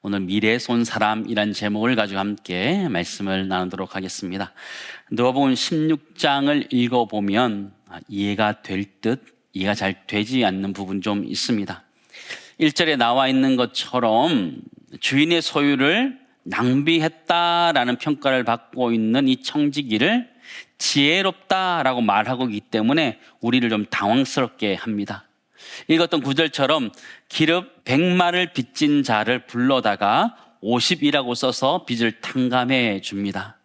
오늘 미래에 쏜 사람이란 제목을 가지고 함께 말씀을 나누도록 하겠습니다. 누가복음 16장을 읽어보면 이해가 될 듯 이해가 잘 되지 않는 부분 좀 있습니다. 1절에 나와 있는 것처럼 주인의 소유를 낭비했다라는 평가를 받고 있는 이 청지기를 지혜롭다라고 말하고 있기 때문에 우리를 좀 당황스럽게 합니다. 읽었던 구절처럼 기름 100마를 빚진 자를 불러다가 50이라고 써서 빚을 탕감해 줍니다.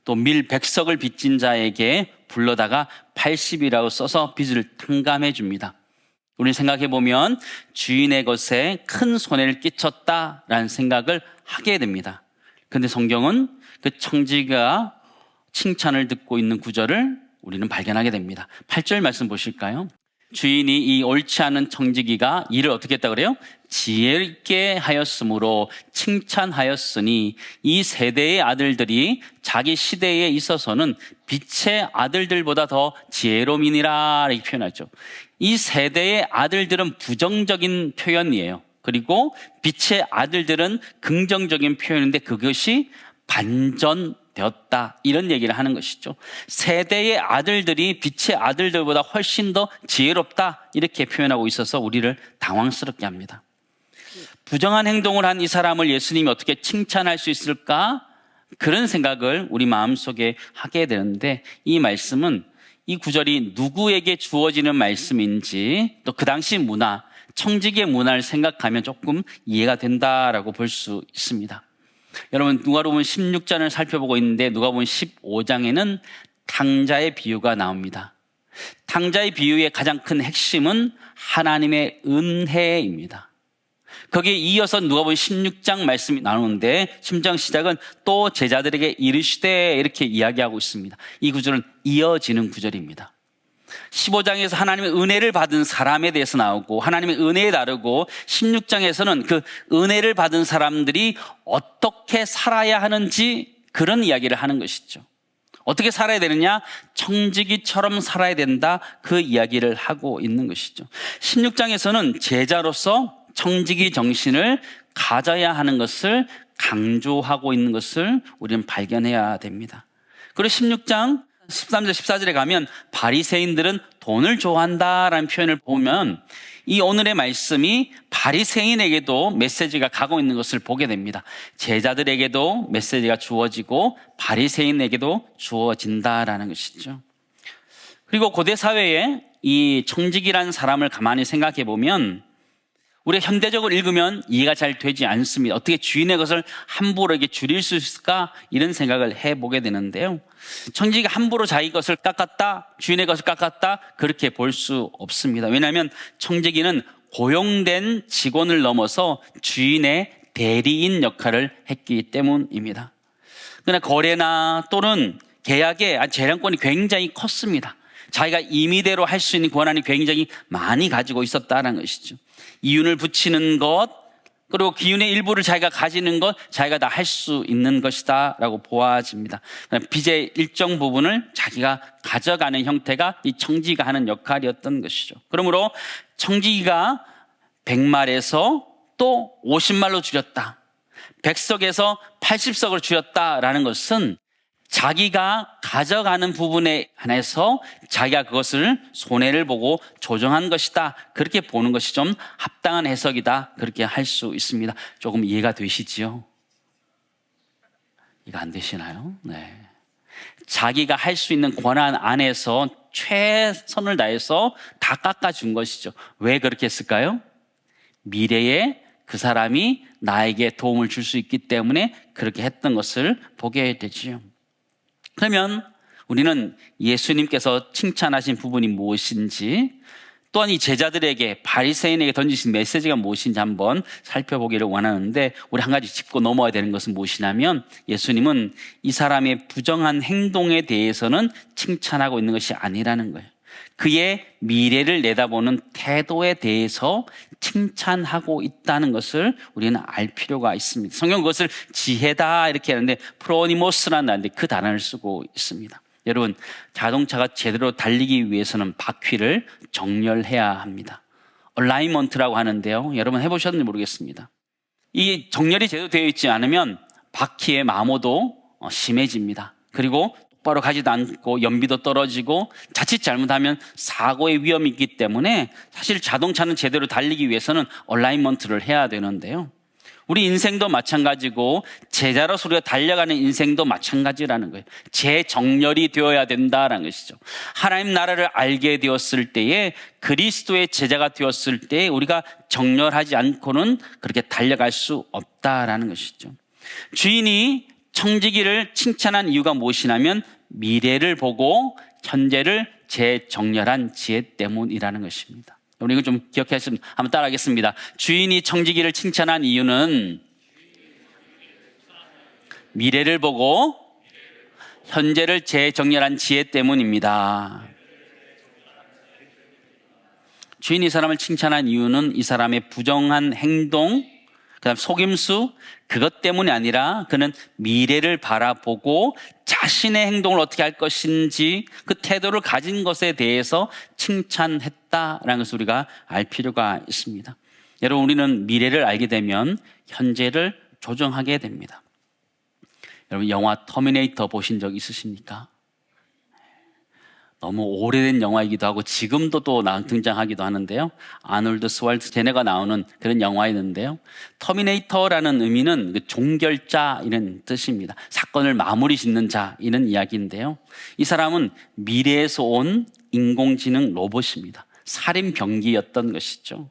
또 밀 100석을 빚진 자에게 불러다가 80이라고 써서 빚을 탕감해 줍니다. 우리 생각해 보면 주인의 것에 큰 손해를 끼쳤다라는 생각을 하게 됩니다. 그런데 성경은 그 청지기가 칭찬을 듣고 있는 구절을 우리는 발견하게 됩니다. 8절 말씀 보실까요? 주인이 이 옳지 않은 청지기가 일을 어떻게 했다 그래요? 지혜있게 하였으므로 칭찬하였으니 이 세대의 아들들이 자기 시대에 있어서는 빛의 아들들보다 더 지혜로움이니라 이렇게 표현하죠. 이 세대의 아들들은 부정적인 표현이에요. 그리고 빛의 아들들은 긍정적인 표현인데 그것이 반전되었다 이런 얘기를 하는 것이죠. 세대의 아들들이 빛의 아들들보다 훨씬 더 지혜롭다 이렇게 표현하고 있어서 우리를 당황스럽게 합니다. 부정한 행동을 한 이 사람을 예수님이 어떻게 칭찬할 수 있을까? 그런 생각을 우리 마음속에 하게 되는데 이 말씀은 이 구절이 누구에게 주어지는 말씀인지 또 그 당시 문화, 청지기의 문화를 생각하면 조금 이해가 된다라고 볼 수 있습니다. 여러분 누가복음 16장을 살펴보고 있는데 누가복음 15장에는 탕자의 비유가 나옵니다. 탕자의 비유의 가장 큰 핵심은 하나님의 은혜입니다. 거기에 이어서 누가복음 16장 말씀이 나오는데 16장 시작은 또 제자들에게 이르시되 이렇게 이야기하고 있습니다. 이 구절은 이어지는 구절입니다. 15장에서 하나님의 은혜를 받은 사람에 대해서 나오고 하나님의 은혜에 다르고 16장에서는 그 은혜를 받은 사람들이 어떻게 살아야 하는지 그런 이야기를 하는 것이죠. 어떻게 살아야 되느냐? 청지기처럼 살아야 된다. 그 이야기를 하고 있는 것이죠. 16장에서는 제자로서 청지기 정신을 가져야 하는 것을 강조하고 있는 것을 우리는 발견해야 됩니다. 그리고 16장 13절 14절에 가면 바리새인들은 돈을 좋아한다라는 표현을 보면 이 오늘의 말씀이 바리새인에게도 메시지가 가고 있는 것을 보게 됩니다. 제자들에게도 메시지가 주어지고 바리새인에게도 주어진다라는 것이죠. 그리고 고대 사회에 이 청지기라는 사람을 가만히 생각해 보면 우리가 현대적으로 읽으면 이해가 잘 되지 않습니다. 어떻게 주인의 것을 함부로 이렇게 줄일 수 있을까? 이런 생각을 해보게 되는데요. 청지기가 함부로 자기 것을 깎았다, 주인의 것을 깎았다, 그렇게 볼 수 없습니다. 왜냐하면 청지기는 고용된 직원을 넘어서 주인의 대리인 역할을 했기 때문입니다. 그러나 거래나 또는 계약의 재량권이 굉장히 컸습니다. 자기가 임의대로 할 수 있는 권한이 굉장히 많이 가지고 있었다는 것이죠. 이윤을 붙이는 것, 그리고 기운의 일부를 자기가 가지는 것, 자기가 다 할 수 있는 것이다 라고 보아집니다. 빚의 일정 부분을 자기가 가져가는 형태가 이 청지기가 하는 역할이었던 것이죠. 그러므로 청지기가 100말에서 또 50말로 줄였다, 100석에서 80석을 줄였다라는 것은 자기가 가져가는 부분에 한해서 자기가 그것을 손해를 보고 조정한 것이다, 그렇게 보는 것이 좀 합당한 해석이다, 그렇게 할 수 있습니다. 조금 이해가 되시지요? 이해가 안 되시나요? 네. 자기가 할 수 있는 권한 안에서 최선을 다해서 다 깎아준 것이죠. 왜 그렇게 했을까요? 미래에 그 사람이 나에게 도움을 줄 수 있기 때문에 그렇게 했던 것을 보게 되지요. 그러면 우리는 예수님께서 칭찬하신 부분이 무엇인지, 또한 이 제자들에게 바리새인에게 던지신 메시지가 무엇인지 한번 살펴보기를 원하는데, 우리 한 가지 짚고 넘어야 되는 것은 무엇이냐면, 예수님은 이 사람의 부정한 행동에 대해서는 칭찬하고 있는 것이 아니라는 거예요. 그의 미래를 내다보는 태도에 대해서 칭찬하고 있다는 것을 우리는 알 필요가 있습니다. 성경 그것을 지혜다 이렇게 하는데 프로니모스라는 단어인데 그 단어를 쓰고 있습니다. 여러분, 자동차가 제대로 달리기 위해서는 바퀴를 정렬해야 합니다. 얼라이먼트라고 하는데요, 여러분 해보셨는지 모르겠습니다. 이 정렬이 제대로 되어 있지 않으면 바퀴의 마모도 심해집니다. 그리고 똑바로 가지도 않고 연비도 떨어지고 자칫 잘못하면 사고의 위험이 있기 때문에 사실 자동차는 제대로 달리기 위해서는 얼라이먼트를 해야 되는데요. 우리 인생도 마찬가지고 제자로서 우리가 달려가는 인생도 마찬가지라는 거예요. 재정렬이 되어야 된다라는 것이죠. 하나님 나라를 알게 되었을 때에 그리스도의 제자가 되었을 때에 우리가 정렬하지 않고는 그렇게 달려갈 수 없다라는 것이죠. 주인이 청지기를 칭찬한 이유가 무엇이냐면 미래를 보고 현재를 재정렬한 지혜 때문이라는 것입니다. 우리 이거 좀 기억했으면 한번 따라하겠습니다. 주인이 청지기를 칭찬한 이유는 미래를 보고 현재를 재정렬한 지혜 때문입니다. 주인이 이 사람을 칭찬한 이유는 이 사람의 부정한 행동, 그다음 속임수, 그것 때문이 아니라 그는 미래를 바라보고 자신의 행동을 어떻게 할 것인지 그 태도를 가진 것에 대해서 칭찬했다라는 것을 우리가 알 필요가 있습니다. 여러분, 우리는 미래를 알게 되면 현재를 조정하게 됩니다. 여러분, 영화 터미네이터 보신 적 있으십니까? 너무 오래된 영화이기도 하고 지금도 또 등장하기도 하는데요. 아놀드 스왈츠제네가 나오는 그런 영화였는데요. 터미네이터라는 의미는 종결자 이런 뜻입니다. 사건을 마무리 짓는 자 이런 이야기인데요. 이 사람은 미래에서 온 인공지능 로봇입니다. 살인병기였던 것이죠.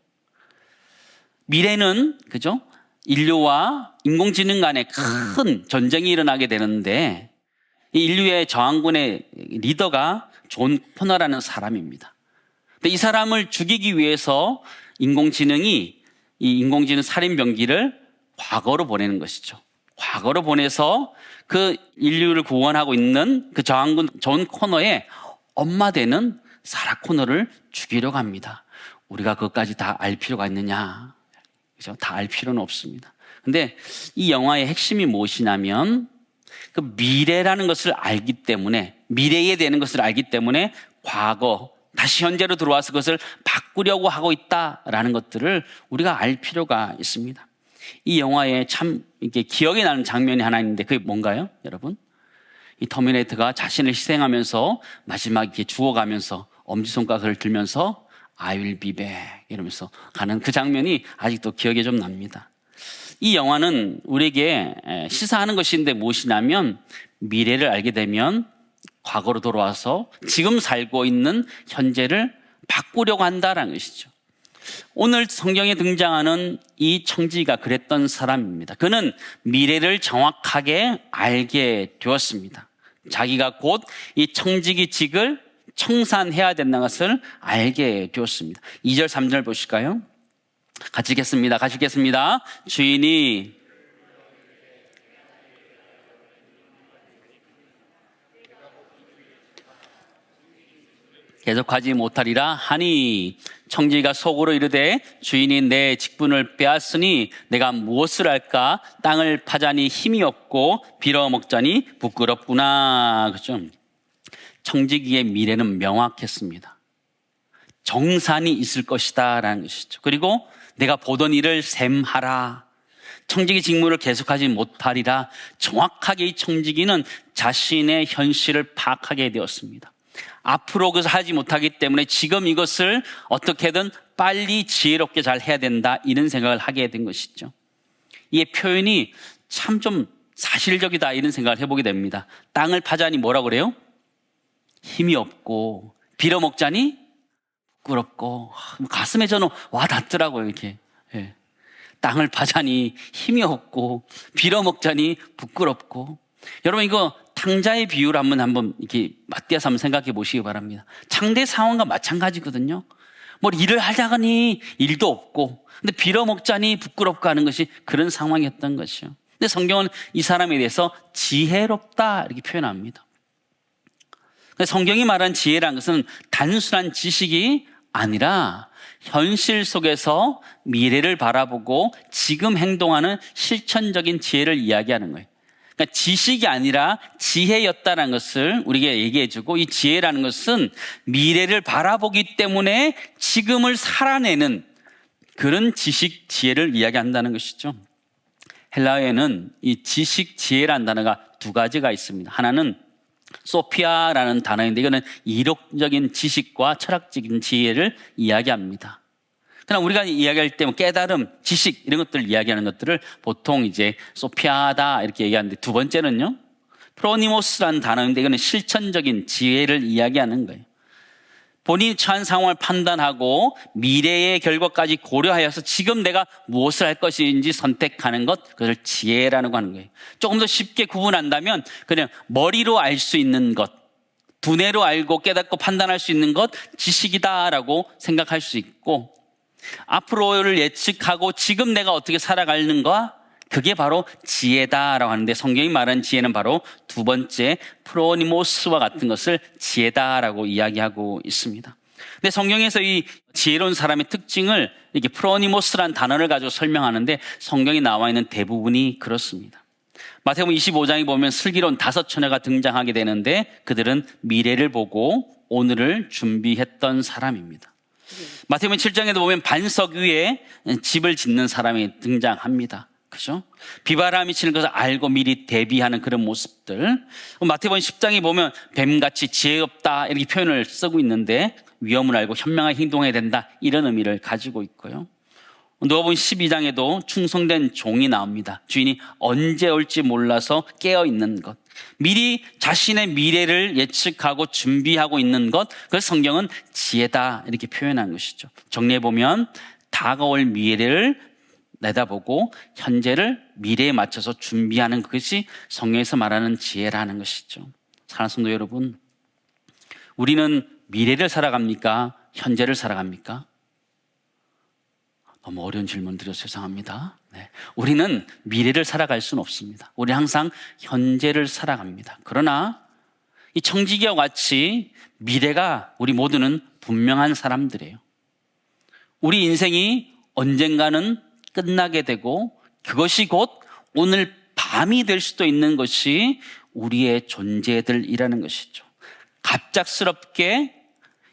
미래는 그죠? 인류와 인공지능 간에 큰 전쟁이 일어나게 되는데 이 인류의 저항군의 리더가 존 코너라는 사람입니다. 근데 이 사람을 죽이기 위해서 인공지능이 이 인공지능 살인병기를 과거로 보내는 것이죠. 과거로 보내서 그 인류를 구원하고 있는 그 저항군 존 코너의 엄마 되는 사라 코너를 죽이려고 합니다. 우리가 그것까지 다 알 필요가 있느냐? 그죠? 다 알 필요는 없습니다. 근데 이 영화의 핵심이 무엇이냐면 그 미래라는 것을 알기 때문에, 미래에 대한 것을 알기 때문에 과거, 다시 현재로 들어와서 그것을 바꾸려고 하고 있다라는 것들을 우리가 알 필요가 있습니다. 이 영화에 참 이렇게 기억이 나는 장면이 하나 있는데 그게 뭔가요, 여러분? 이 터미네이터가 자신을 희생하면서 마지막에 이렇게 죽어가면서 엄지손가락을 들면서 I will be back 이러면서 가는 그 장면이 아직도 기억에 좀 납니다. 이 영화는 우리에게 시사하는 것인데 무엇이냐면 미래를 알게 되면 과거로 돌아와서 지금 살고 있는 현재를 바꾸려고 한다는 것이죠. 오늘 성경에 등장하는 이 청지기가 그랬던 사람입니다. 그는 미래를 정확하게 알게 되었습니다. 자기가 곧 이 청지기직을 청산해야 된다는 것을 알게 되었습니다. 2절 3절 보실까요? 같이 읽겠습니다. 같이 읽겠습니다. 주인이 계속하지 못하리라 하니 청지기가 속으로 이르되 주인이 내 직분을 빼앗으니 내가 무엇을 할까? 땅을 파자니 힘이 없고 빌어먹자니 부끄럽구나. 그렇죠? 청지기의 미래는 명확했습니다. 정산이 있을 것이다 라는 것이죠. 그리고 내가 보던 일을 셈하라. 청지기 직무를 계속하지 못하리라. 정확하게 이 청지기는 자신의 현실을 파악하게 되었습니다. 앞으로 그것을 하지 못하기 때문에 지금 이것을 어떻게든 빨리 지혜롭게 잘 해야 된다 이런 생각을 하게 된 것이죠. 이 표현이 참 좀 사실적이다 이런 생각을 해보게 됩니다. 땅을 파자니 뭐라고 그래요? 힘이 없고 빌어먹자니 부끄럽고 가슴에 저는 와닿더라고요. 이렇게 땅을 파자니 힘이 없고 빌어먹자니 부끄럽고. 여러분 이거 탕자의 비유를 한번 이렇게 맞대어서 한번 생각해 보시기 바랍니다. 상대 상황과 마찬가지거든요. 뭐 일을 하자니 일도 없고 근데 빌어먹자니 부끄럽고 하는 것이 그런 상황이었던 것이요. 근데 성경은 이 사람에 대해서 지혜롭다 이렇게 표현합니다. 성경이 말한 지혜라는 것은 단순한 지식이 아니라 현실 속에서 미래를 바라보고 지금 행동하는 실천적인 지혜를 이야기하는 거예요. 그러니까 지식이 아니라 지혜였다는 것을 우리에게 얘기해주고, 이 지혜라는 것은 미래를 바라보기 때문에 지금을 살아내는 그런 지혜를 이야기한다는 것이죠. 헬라어에는 이 지식, 지혜라는 단어가 두 가지가 있습니다. 하나는 소피아라는 단어인데 이거는 이론적인 지식과 철학적인 지혜를 이야기합니다. 그러나 우리가 이야기할 때 깨달음, 지식 이런 것들을 이야기하는 것들을 보통 이제 소피아다 이렇게 얘기하는데, 두 번째는요 프로니모스라는 단어인데 이거는 실천적인 지혜를 이야기하는 거예요. 본인이 처한 상황을 판단하고 미래의 결과까지 고려하여서 지금 내가 무엇을 할 것인지 선택하는 것, 그것을 지혜라고 하는 거예요. 조금 더 쉽게 구분한다면 그냥 머리로 알 수 있는 것, 두뇌로 알고 깨닫고 판단할 수 있는 것, 지식이다라고 생각할 수 있고, 앞으로를 예측하고 지금 내가 어떻게 살아가는가, 그게 바로 지혜다라고 하는데, 성경이 말하는 지혜는 바로 두 번째 프로니모스와 같은 것을 지혜다라고 이야기하고 있습니다. 근데 성경에서 이 지혜로운 사람의 특징을 이렇게 프로니모스라는 단어를 가지고 설명하는데, 성경에 나와 있는 대부분이 그렇습니다. 마태복음 25장에 보면 슬기로운 5처녀가 등장하게 되는데, 그들은 미래를 보고 오늘을 준비했던 사람입니다. 마태복음 7장에도 보면 반석 위에 집을 짓는 사람이 등장합니다. 그죠? 비바람이 치는 것을 알고 미리 대비하는 그런 모습들. 마태복음 10장에 보면 뱀같이 지혜롭다 이렇게 표현을 쓰고 있는데, 위험을 알고 현명하게 행동해야 된다 이런 의미를 가지고 있고요. 누가복음 12장에도 충성된 종이 나옵니다. 주인이 언제 올지 몰라서 깨어 있는 것, 미리 자신의 미래를 예측하고 준비하고 있는 것, 그걸 성경은 지혜다 이렇게 표현한 것이죠. 정리해보면 다가올 미래를 내다보고 현재를 미래에 맞춰서 준비하는 것이 성경에서 말하는 지혜라는 것이죠. 사랑하는 성도 여러분, 우리는 미래를 살아갑니까? 현재를 살아갑니까? 너무 어려운 질문 드려서 죄송합니다. 네. 우리는 미래를 살아갈 수는 없습니다. 우리 항상 현재를 살아갑니다. 그러나 이 청지기와 같이 미래가 우리 모두는 분명한 사람들이에요. 우리 인생이 언젠가는 끝나게 되고, 그것이 곧 오늘 밤이 될 수도 있는 것이 우리의 존재들이라는 것이죠. 갑작스럽게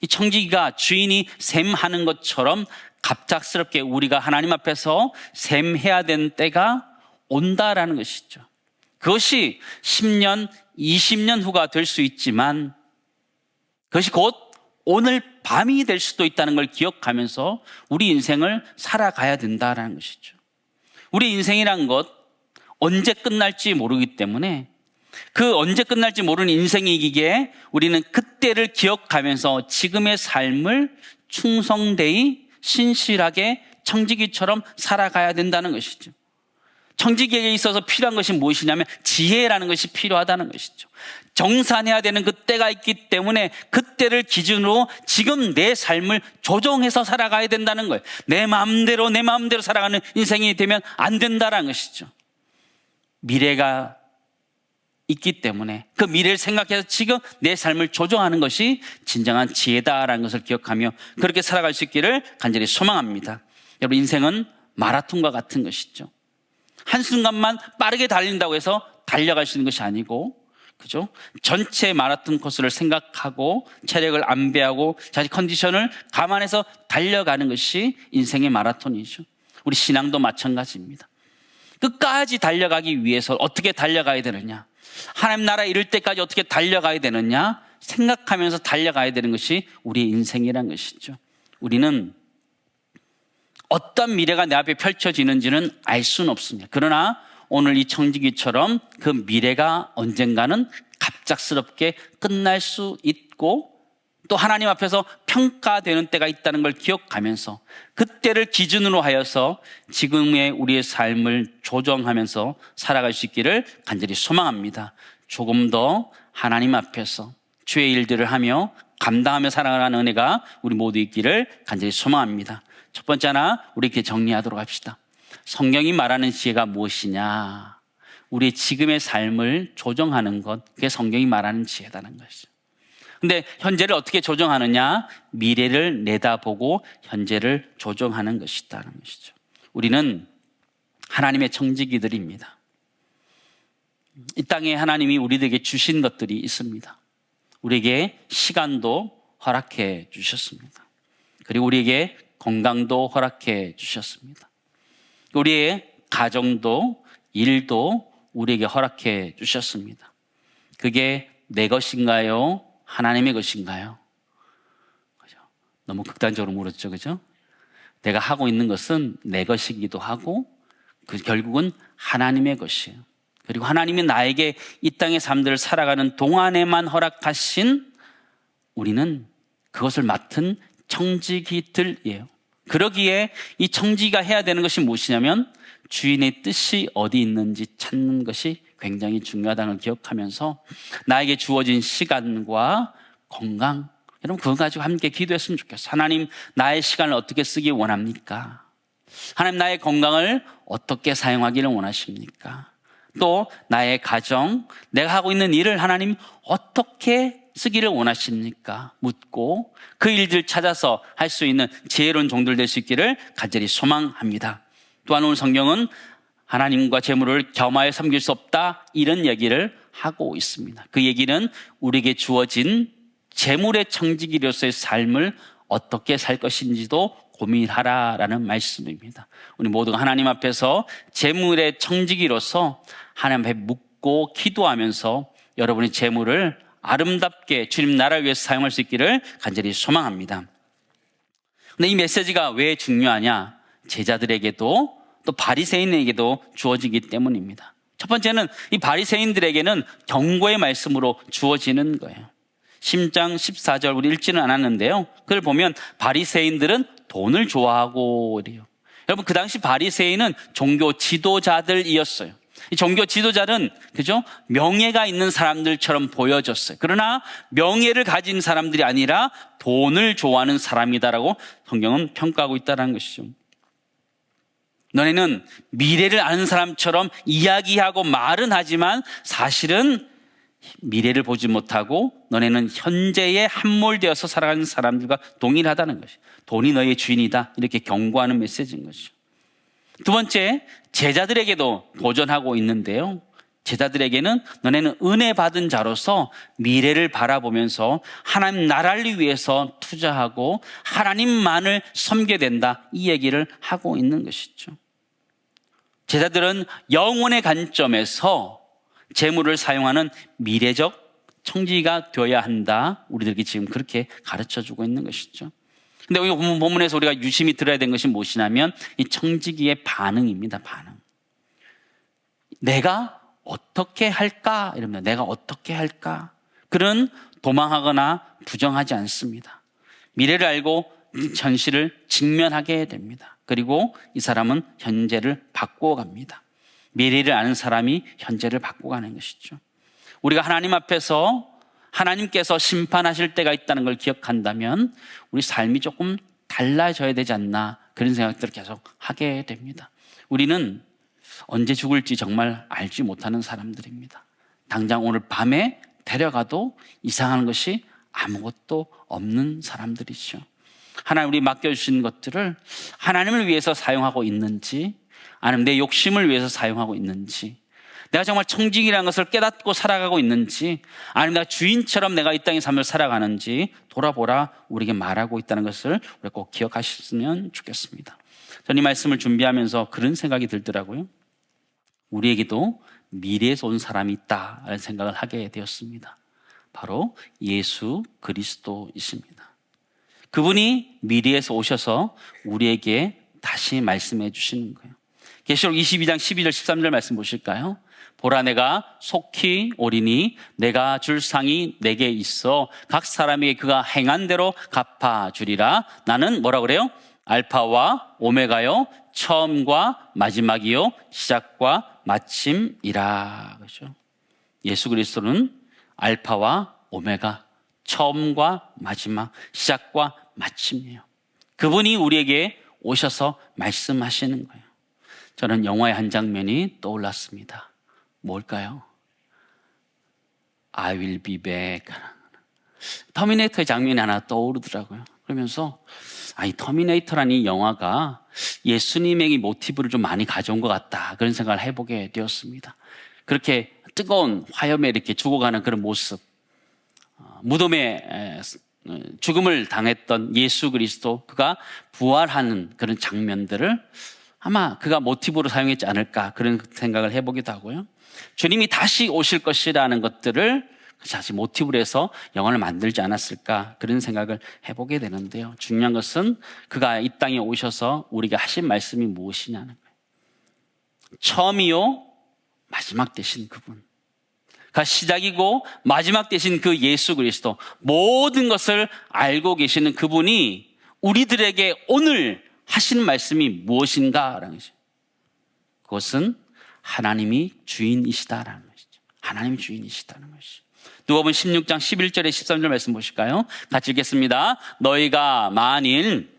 이 청지기가 주인이 셈하는 것처럼 갑작스럽게 우리가 하나님 앞에서 셈해야 되는 때가 온다라는 것이죠. 그것이 10년, 20년 후가 될 수 있지만 그것이 곧 오늘 밤이 될 수도 있다는 걸 기억하면서 우리 인생을 살아가야 된다는 것이죠. 우리 인생이란 것 언제 끝날지 모르기 때문에, 그 언제 끝날지 모르는 인생이기에 우리는 그때를 기억하면서 지금의 삶을 충성되이 신실하게 청지기처럼 살아가야 된다는 것이죠. 청지기에게 있어서 필요한 것이 무엇이냐면 지혜라는 것이 필요하다는 것이죠. 정산해야 되는 그때가 있기 때문에 그때를 기준으로 지금 내 삶을 조정해서 살아가야 된다는 거예요. 내 마음대로 살아가는 인생이 되면 안 된다는 것이죠. 미래가 있기 때문에 그 미래를 생각해서 지금 내 삶을 조정하는 것이 진정한 지혜다라는 것을 기억하며 그렇게 살아갈 수 있기를 간절히 소망합니다. 여러분, 인생은 마라톤과 같은 것이죠. 한순간만 빠르게 달린다고 해서 달려갈 수 있는 것이 아니고, 그죠? 전체 마라톤 코스를 생각하고 체력을 안배하고 자기 컨디션을 감안해서 달려가는 것이 인생의 마라톤이죠. 우리 신앙도 마찬가지입니다. 끝까지 달려가기 위해서 어떻게 달려가야 되느냐, 하나님 나라 이룰 때까지 어떻게 달려가야 되느냐 생각하면서 달려가야 되는 것이 우리의 인생이란 것이죠. 우리는 어떤 미래가 내 앞에 펼쳐지는지는 알 수는 없습니다. 그러나 오늘 이 청지기처럼 그 미래가 언젠가는 갑작스럽게 끝날 수 있고, 또 하나님 앞에서 평가되는 때가 있다는 걸 기억하면서 그때를 기준으로 하여서 지금의 우리의 삶을 조정하면서 살아갈 수 있기를 간절히 소망합니다. 조금 더 하나님 앞에서 주의 일들을 하며 감당하며 살아가는 은혜가 우리 모두 있기를 간절히 소망합니다. 첫 번째 하나 우리 이렇게 정리하도록 합시다. 성경이 말하는 지혜가 무엇이냐? 우리의 지금의 삶을 조정하는 것, 그게 성경이 말하는 지혜다는 것이죠. 근데 현재를 어떻게 조정하느냐? 미래를 내다보고 현재를 조정하는 것이다는 것이죠. 우리는 하나님의 청지기들입니다. 이 땅에 하나님이 우리들에게 주신 것들이 있습니다. 우리에게 시간도 허락해 주셨습니다. 그리고 우리에게 건강도 허락해 주셨습니다. 우리의 가정도 일도 우리에게 허락해 주셨습니다. 그게 내 것인가요? 하나님의 것인가요? 그죠? 너무 극단적으로 물었죠, 그죠? 내가 하고 있는 것은 내 것이기도 하고, 결국은 하나님의 것이에요. 그리고 하나님이 나에게 이 땅의 삶들을 살아가는 동안에만 허락하신 우리는 그것을 맡은 청지기들이에요. 그러기에 이 청지기가 해야 되는 것이 무엇이냐면 주인의 뜻이 어디 있는지 찾는 것이 굉장히 중요하다는 걸 기억하면서 나에게 주어진 시간과 건강, 여러분 그거 가지고 함께 기도했으면 좋겠어요. 하나님, 나의 시간을 어떻게 쓰기 원합니까? 하나님, 나의 건강을 어떻게 사용하기를 원하십니까? 또 나의 가정, 내가 하고 있는 일을 하나님 어떻게 쓰기를 원하십니까? 묻고 그 일들 찾아서 할 수 있는 지혜로운 종들 될 수 있기를 간절히 소망합니다. 또한 오늘 성경은 하나님과 재물을 겸하여 섬길 수 없다, 이런 얘기를 하고 있습니다. 그 얘기는 우리에게 주어진 재물의 청지기로서의 삶을 어떻게 살 것인지도 고민하라라는 말씀입니다. 우리 모두가 하나님 앞에서 재물의 청지기로서 하나님 앞에 묻고 기도하면서 여러분의 재물을 아름답게 주님 나라를 위해서 사용할 수 있기를 간절히 소망합니다. 근데 이 메시지가 왜 중요하냐? 제자들에게도 또 바리새인에게도 주어지기 때문입니다. 첫 번째는 이 바리새인들에게는 경고의 말씀으로 주어지는 거예요. 10장 14절 우리 읽지는 않았는데요. 그걸 보면 바리새인들은 돈을 좋아하고 이래요. 여러분 그 당시 바리새인은 종교 지도자들이었어요. 이 종교 지도자는 그죠? 명예가 있는 사람들처럼 보여졌어요. 그러나 명예를 가진 사람들이 아니라 돈을 좋아하는 사람이다라고 성경은 평가하고 있다는 것이죠. 너네는 미래를 아는 사람처럼 이야기하고 말은 하지만 사실은 미래를 보지 못하고 너네는 현재에 함몰되어서 살아가는 사람들과 동일하다는 것이죠. 돈이 너희의 주인이다, 이렇게 경고하는 메시지인 것이죠. 두 번째, 제자들에게도 도전하고 있는데요. 제자들에게는 너네는 은혜 받은 자로서 미래를 바라보면서 하나님 나라를 위해서 투자하고 하나님만을 섬기게 된다, 이 얘기를 하고 있는 것이죠. 제자들은 영혼의 관점에서 재물을 사용하는 미래적 청지기가 되어야 한다, 우리들에게 지금 그렇게 가르쳐주고 있는 것이죠. 근데 여기 본문에서 우리가 유심히 들어야 되는 것이 무엇이냐면 이 청지기의 반응입니다. 반응. 내가 어떻게 할까? 이러면 내가 어떻게 할까? 그런 도망하거나 부정하지 않습니다. 미래를 알고 현실을 직면하게 됩니다. 그리고 이 사람은 현재를 바꾸어갑니다. 미래를 아는 사람이 현재를 바꾸어가는 것이죠. 우리가 하나님 앞에서 하나님께서 심판하실 때가 있다는 걸 기억한다면 우리 삶이 조금 달라져야 되지 않나, 그런 생각들을 계속 하게 됩니다. 우리는 언제 죽을지 정말 알지 못하는 사람들입니다. 당장 오늘 밤에 데려가도 이상한 것이 아무것도 없는 사람들이죠. 하나님 우리 맡겨주신 것들을 하나님을 위해서 사용하고 있는지, 아니면 내 욕심을 위해서 사용하고 있는지, 내가 정말 청지기라는 것을 깨닫고 살아가고 있는지, 아니면 내가 주인처럼 내가 이 땅의 삶을 살아가는지 돌아보라, 우리에게 말하고 있다는 것을 우리가 꼭 기억하셨으면 좋겠습니다. 저는 이 말씀을 준비하면서 그런 생각이 들더라고요. 우리에게도 미래에서 온 사람이 있다라는 생각을 하게 되었습니다. 바로 예수 그리스도이십니다. 그분이 미래에서 오셔서 우리에게 다시 말씀해 주시는 거예요. 계시록 22장 12절 13절 말씀 보실까요? 보라, 내가 속히 오리니 내가 줄 상이 내게 있어 각 사람에게 그가 행한 대로 갚아주리라. 나는 뭐라 그래요? 알파와 오메가요, 처음과 마지막이요, 시작과 마침이라. 그렇죠? 예수 그리스도는 알파와 오메가, 처음과 마지막, 시작과 마침이에요. 그분이 우리에게 오셔서 말씀하시는 거예요. 저는 영화의 한 장면이 떠올랐습니다. 뭘까요? I will be back. 터미네이터의 장면이 하나 떠오르더라고요. 그러면서 이 터미네이터라는 이 영화가 예수님의 모티브를 좀 많이 가져온 것 같다, 그런 생각을 해보게 되었습니다. 그렇게 뜨거운 화염에 이렇게 죽어가는 그런 모습, 무덤에 죽음을 당했던 예수 그리스도, 그가 부활하는 그런 장면들을 아마 그가 모티브로 사용했지 않을까 그런 생각을 해보기도 하고요. 주님이 다시 오실 것이라는 것들을 다시 모티브로 해서 영혼을 만들지 않았을까 그런 생각을 해보게 되는데요. 중요한 것은 그가 이 땅에 오셔서 우리에게 하신 말씀이 무엇이냐는 거예요. 처음이요 마지막 되신 그분, 그 시작이고 마지막 되신 그 예수 그리스도, 모든 것을 알고 계시는 그분이 우리들에게 오늘 하시는 말씀이 무엇인가라는 것이죠. 그것은 하나님이 주인이시다라는 것이죠. 하나님이 주인이시다는 것이죠. 누가복음 16장 11절에 13절 말씀 보실까요? 같이 읽겠습니다. 너희가 만일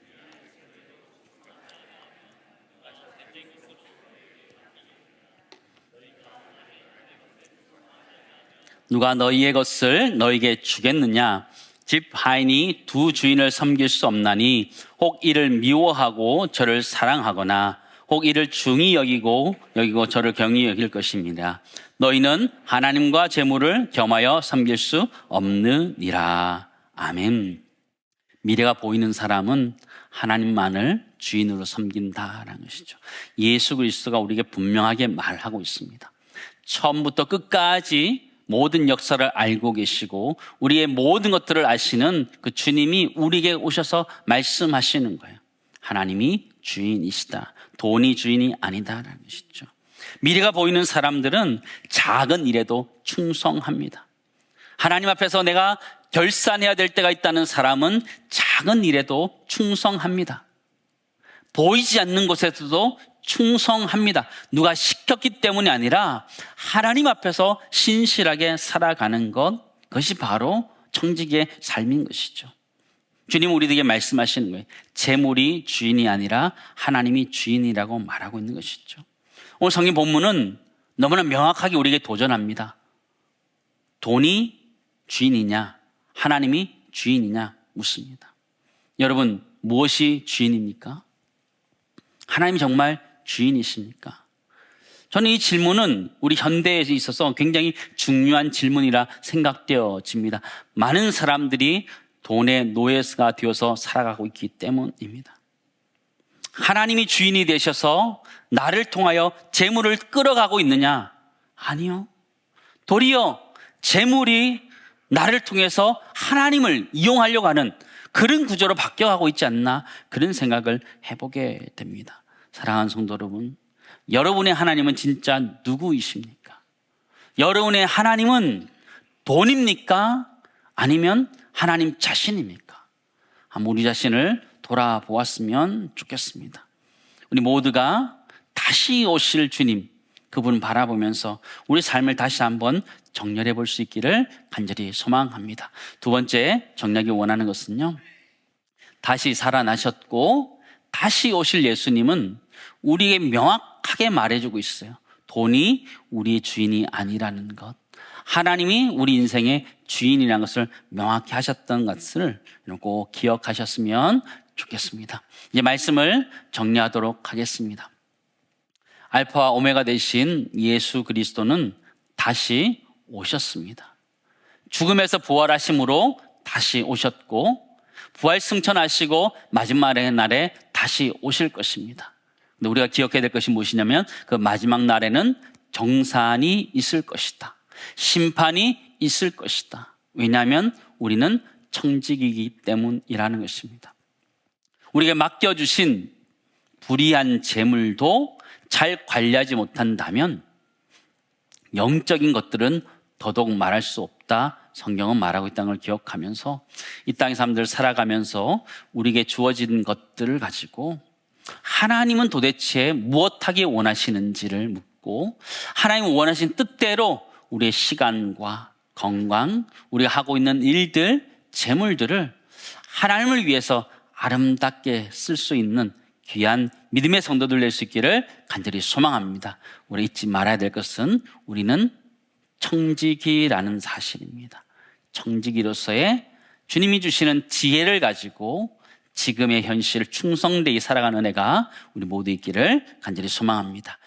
누가 너희의 것을 너희에게 주겠느냐? 집 하인이 두 주인을 섬길 수 없나니 혹 이를 미워하고 저를 사랑하거나 혹 이를 중히 여기고 저를 경히 여길 것입니다. 너희는 하나님과 재물을 겸하여 섬길 수 없느니라. 아멘. 미래가 보이는 사람은 하나님만을 주인으로 섬긴다라는 것이죠. 예수 그리스도가 우리에게 분명하게 말하고 있습니다. 처음부터 끝까지 모든 역사를 알고 계시고 우리의 모든 것들을 아시는 그 주님이 우리에게 오셔서 말씀하시는 거예요. 하나님이 주인이시다. 돈이 주인이 아니다라는 것이죠. 미래가 보이는 사람들은 작은 일에도 충성합니다. 하나님 앞에서 내가 결산해야 될 때가 있다는 사람은 작은 일에도 충성합니다. 보이지 않는 곳에서도 충성합니다. 누가 시켰기 때문이 아니라 하나님 앞에서 신실하게 살아가는 것, 그것이 바로 청지기의 삶인 것이죠. 주님은 우리에게 말씀하시는 거예요. 재물이 주인이 아니라 하나님이 주인이라고 말하고 있는 것이죠. 오늘 성경 본문은 너무나 명확하게 우리에게 도전합니다. 돈이 주인이냐, 하나님이 주인이냐 묻습니다. 여러분, 무엇이 주인입니까? 하나님이 정말 주인이십니까? 저는 이 질문은 우리 현대에 있어서 굉장히 중요한 질문이라 생각되어집니다. 많은 사람들이 돈의 노예가 되어서 살아가고 있기 때문입니다. 하나님이 주인이 되셔서 나를 통하여 재물을 끌어가고 있느냐? 아니요. 도리어 재물이 나를 통해서 하나님을 이용하려고 하는 그런 구조로 바뀌어가고 있지 않나 그런 생각을 해보게 됩니다. 사랑하는 성도 여러분, 여러분의 하나님은 진짜 누구이십니까? 여러분의 하나님은 돈입니까? 아니면 하나님 자신입니까? 한번 우리 자신을 돌아보았으면 좋겠습니다. 우리 모두가 다시 오실 주님, 그분 바라보면서 우리 삶을 다시 한번 정렬해 볼 수 있기를 간절히 소망합니다. 두 번째 정리하기 원하는 것은요, 다시 살아나셨고 다시 오실 예수님은 우리에게 명확하게 말해주고 있어요. 돈이 우리의 주인이 아니라는 것, 하나님이 우리 인생의 주인이라는 것을 명확히 하셨던 것을 꼭 기억하셨으면 좋겠습니다. 이제 말씀을 정리하도록 하겠습니다. 알파와 오메가 되신 예수 그리스도는 다시 오셨습니다. 죽음에서 부활하심으로 다시 오셨고 부활 승천하시고 마지막의 날에 다시 오실 것입니다. 근데 우리가 기억해야 될 것이 무엇이냐면 그 마지막 날에는 정산이 있을 것이다. 심판이 있을 것이다. 왜냐하면 우리는 청직이기 때문이라는 것입니다. 우리에게 맡겨주신 불의한 재물도 잘 관리하지 못한다면 영적인 것들은 더더욱 말할 수 없다. 성경은 말하고 있다는 걸 기억하면서 이 땅의 사람들 살아가면서 우리에게 주어진 것들을 가지고 하나님은 도대체 무엇하기 원하시는지를 묻고 하나님 원하신 뜻대로 우리의 시간과 건강, 우리가 하고 있는 일들, 재물들을 하나님을 위해서 아름답게 쓸 수 있는 귀한 믿음의 성도들 될 수 있기를 간절히 소망합니다. 우리 잊지 말아야 될 것은 우리는 청지기라는 사실입니다. 청지기로서의 주님이 주시는 지혜를 가지고 지금의 현실을 충성되이 살아가는 은혜가 우리 모두 있기를 간절히 소망합니다.